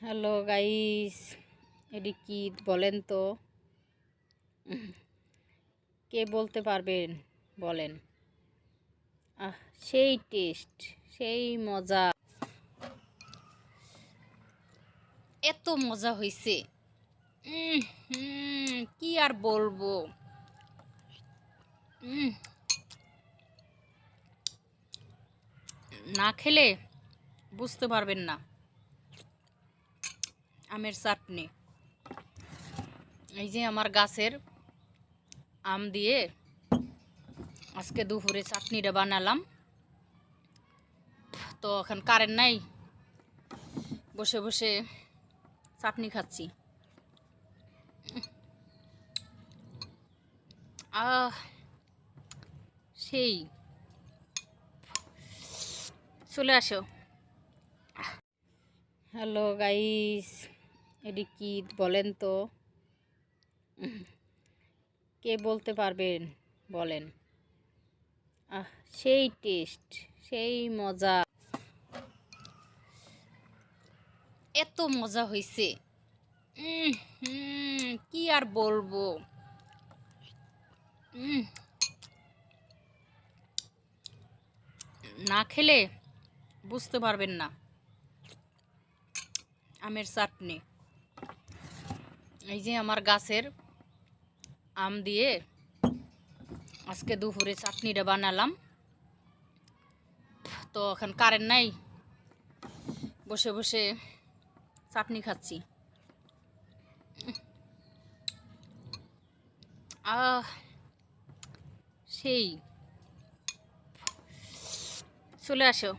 Hello guys, এটি কি বলেন তো? কে বলতে পারবেন বলেন? আহ, সেই টেস্ট, সেই মজা, এত মজা হয়েছে। কি আর বলবো। উম, না খেলে বুঝতে পারবেন না। আমের চাটনি, এই যে আমার গাছের আম দিয়ে আজকে দুপুরে চাটনিটা বানালাম। তো এখন কারেন্ট নাই, বসে বসে চাটনি খাচ্ছি। আহ, সেই চলে আসো। হ্যালো গাইস, এটি কি বলেন তো? কে বলতে পারবেন বলেন? আহ, সেই টেস্ট, সেই মজা, এত মজা হয়েছে। কি আর বলবো। উম, না খেলে বুঝতে পারবেন না। আমের চাটনি, এই যে আমার গাছের আম দিয়ে আজকে দুপুরে চাটনিটা বানালাম। তো এখন কারেন্ট নাই, বসে বসে চাটনি খাচ্ছি। আহ, সেই চলে আসো।